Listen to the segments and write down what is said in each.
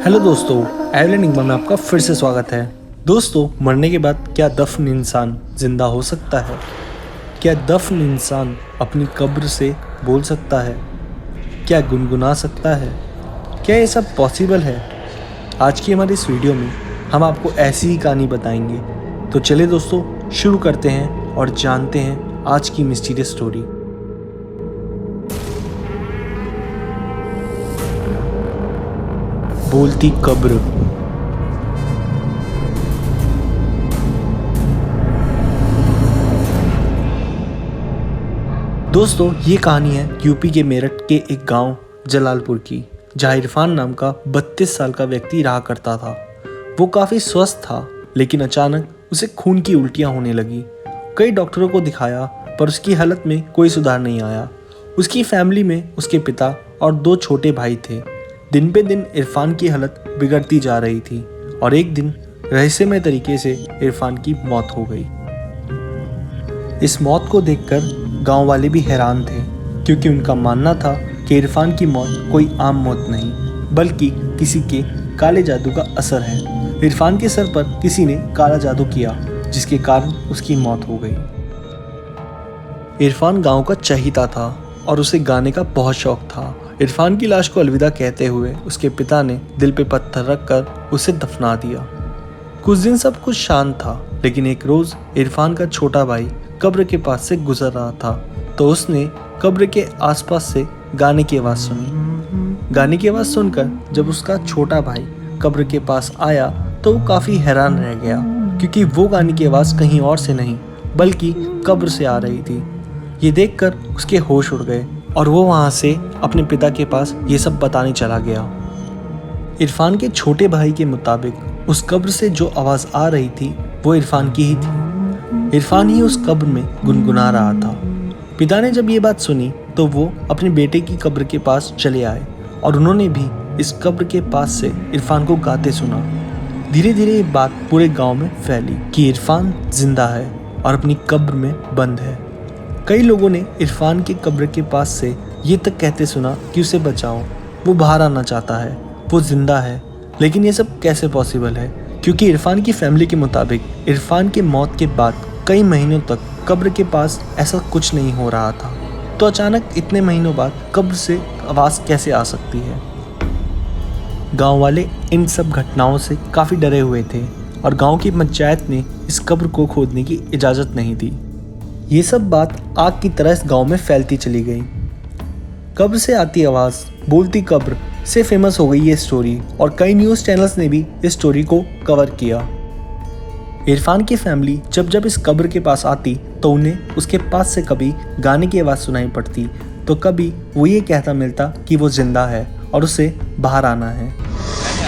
Hello दोस्तों, एवलन इंगमा में आपका फिर से स्वागत है। दोस्तों, मरने के बाद क्या दफन इंसान जिंदा हो सकता है? क्या दफन इंसान अपनी कब्र से बोल सकता है? क्या गुनगुना सकता है? क्या ये सब पॉसिबल है? आज की हमारी इस वीडियो में हम आपको ऐसी ही कहानी बताएंगे। तो चलिए दोस्तों, शुरू करते हैं और जानते हैं आज की मिस्टीरियस स्टोरी। बोलती कब्र। दोस्तों, ये कहानी है यूपी के मेरठ के एक गांव जलालपुर की, जहां इरफान नाम का 32 साल का व्यक्ति रहा करता था। वो काफी स्वस्थ था, लेकिन अचानक उसे खून की उल्टियां होने लगी। कई डॉक्टरों को दिखाया, पर उसकी हालत में कोई सुधार नहीं आया। उसकी फैमिली में उसके पिता और 2 छोटे भाई थे। दिन पे दिन इरफान की हालत बिगड़ती जा रही थी और एक दिन रहस्यमय तरीके से इरफान की मौत हो गई। इस मौत को देखकर गांव वाले भी हैरान थे, क्योंकि उनका मानना था कि इरफान की मौत कोई आम मौत नहीं, बल्कि किसी के काले जादू का असर है। इरफान के सर पर किसी ने काला जादू किया, जिसके कारण उसकी मौत हो गई। इरफान गांव का चहीता था और उसे गाने का बहुत शौक था। इरफान की लाश को अलविदा कहते हुए उसके पिता ने दिल पे पत्थर रखकर उसे दफना दिया। कुछ दिन सब कुछ शांत था, लेकिन एक रोज इरफान का छोटा भाई कब्र के पास से गुजर रहा था, तो उसने कब्र के आसपास से गाने की आवाज़ सुनी। गाने की आवाज़ सुनकर जब उसका छोटा भाई कब्र के पास आया, तो वो काफ़ी हैरान रह गया, क्योंकि वो गाने की आवाज़ कहीं और से नहीं, बल्कि कब्र से आ रही थी। ये देखकर उसके होश उड़ गए और वो वहाँ से अपने पिता के पास ये सब बताने चला गया। इरफान के छोटे भाई के मुताबिक उस कब्र से जो आवाज़ आ रही थी वो इरफान की ही थी। इरफान ही उस कब्र में गुनगुना रहा था। पिता ने जब ये बात सुनी तो वो अपने बेटे की कब्र के पास चले आए और उन्होंने भी इस कब्र के पास से इरफान को गाते सुना। धीरे धीरे ये बात पूरे गांव में फैली कि इरफान जिंदा है और अपनी कब्र में बंद है। कई लोगों ने इरफान की कब्र के पास से ये तक कहते सुना कि उसे बचाओ, वो बाहर आना चाहता है, वो जिंदा है। लेकिन ये सब कैसे पॉसिबल है? क्योंकि इरफान की फैमिली के मुताबिक इरफान के मौत के बाद कई महीनों तक कब्र के पास ऐसा कुछ नहीं हो रहा था। तो अचानक इतने महीनों बाद कब्र से आवाज़ कैसे आ सकती है? गांव वाले इन सब घटनाओं से काफ़ी डरे हुए थे और गांव की पंचायत ने इस कब्र को खोदने की इजाज़त नहीं दी। ये सब बात आग की तरह इस गांव में फैलती चली गई। कब्र से आती आवाज़, बोलती कब्र से फेमस हो गई ये स्टोरी और कई न्यूज़ चैनल्स ने भी इस स्टोरी को कवर किया। इरफान की फैमिली जब जब इस कब्र के पास आती तो उन्हें उसके पास से कभी गाने की आवाज़ सुनाई पड़ती, तो कभी वो ये कहता मिलता कि वो जिंदा है और उसे बाहर आना है।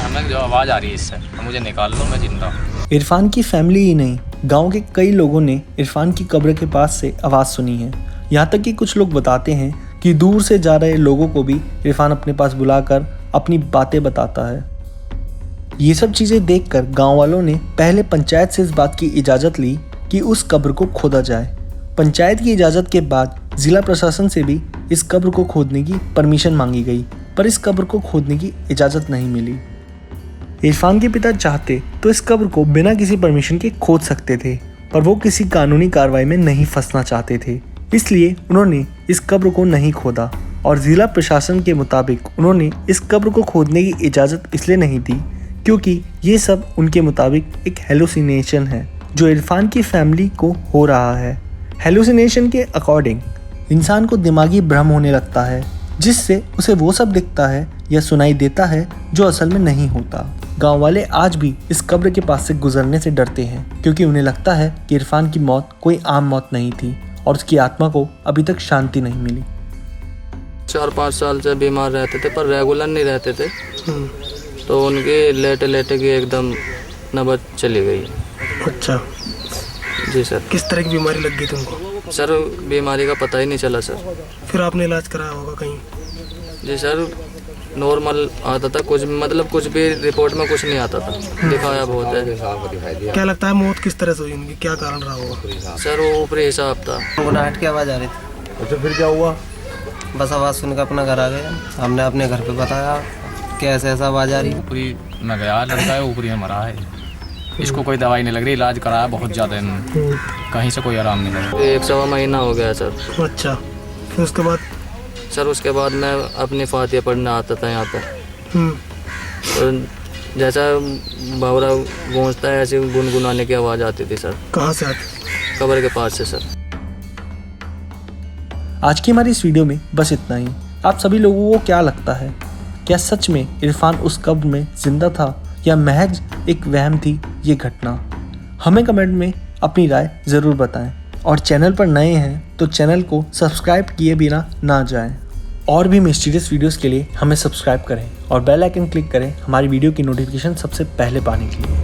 हमें जो आवाज़ आ रही है इससे, मुझे निकाल लो, मैं जिंदा हूँ। इरफान की फैमिली ही नहीं, गांव के कई लोगों ने इरफान की कब्र के पास से आवाज़ सुनी है। यहाँ तक कि कुछ लोग बताते हैं कि दूर से जा रहे लोगों को भी इरफान अपने पास बुलाकर अपनी बातें बताता है। ये सब चीज़ें देखकर गांव वालों ने पहले पंचायत से इस बात की इजाज़त ली कि उस कब्र को खोदा जाए। पंचायत की इजाज़त के बाद ज़िला प्रशासन से भी इस कब्र को खोदने की परमिशन मांगी गई, पर इस कब्र को खोदने की इजाज़त नहीं मिली। इरफान के पिता चाहते तो इस कब्र को बिना किसी परमिशन के खोद सकते थे, पर वो किसी कानूनी कार्रवाई में नहीं फंसना चाहते थे, इसलिए उन्होंने इस कब्र को नहीं खोदा। और जिला प्रशासन के मुताबिक उन्होंने इस कब्र को खोदने की इजाज़त इसलिए नहीं दी क्योंकि ये सब उनके मुताबिक एक हेलुसिनेशन है जो इरफान की फैमिली को हो रहा है। हेलुसिनेशन के अकॉर्डिंग इंसान को दिमागी भ्रम होने लगता है, जिससे उसे वो सब दिखता है या सुनाई देता है जो असल में नहीं होता। गांव वाले आज भी इस कब्र के पास से गुजरने से डरते हैं, क्योंकि उन्हें लगता है कि इरफान की मौत कोई आम मौत नहीं थी और उसकी आत्मा को अभी तक शांति नहीं मिली। 4-5 साल से बीमार रहते थे, पर रेगुलर नहीं रहते थे, तो उनकी लेटे लेटे की एकदम नौबत चली गई। अच्छा जी सर। किस तरह की बीमारी लग गई तुमको? सर बीमारी का पता ही नहीं चला सर। फिर आपने इलाज कराया होगा कहीं? जी सर, नॉर्मल आता था, कुछ मतलब कुछ भी रिपोर्ट में कुछ नहीं आता था, दिखाया बहुत है। क्या लगता है मौत किस तरह से हुई उनकी, क्या कारण रहा होगा? सर वो ऊपरी हिसाब था। गुनाहट की आवाज़ आ रही थी। अच्छा, फिर क्या हुआ? बस आवाज़ सुनकर अपना घर आ गया। हमने अपने घर पे बताया कैसे ऐसा आवाज आ रही है? ऊपरी में गया लड़का है, ऊपरी में मरा है। इसको कोई दवाई नहीं लग रही, इलाज कराया बहुत ज़्यादा इन्होंने, कहीं से कोई आराम नहीं लगा। 1 महीना हो गया सर। अच्छा, फिर उसके बाद? सर उसके बाद मैं अपनी फातिया पढ़ने आता था यहाँ पे। तो जैसा बावरा गूंजता है ऐसे गुनगुनाने की आवाज़ आती थी सर। कहाँ से आती? कब्र के पास से सर। आज की हमारी इस वीडियो में बस इतना ही। आप सभी लोगों को क्या लगता है, क्या सच में इरफान उस कब्र में जिंदा था या महज एक वहम थी ये घटना? हमें कमेंट में अपनी राय ज़रूर बताएं और चैनल पर नए हैं तो चैनल को सब्सक्राइब किए बिना ना जाएं। और भी मिस्टीरियस वीडियोस के लिए हमें सब्सक्राइब करें और बेल आइकन क्लिक करें हमारी वीडियो की नोटिफिकेशन सबसे पहले पाने के लिए।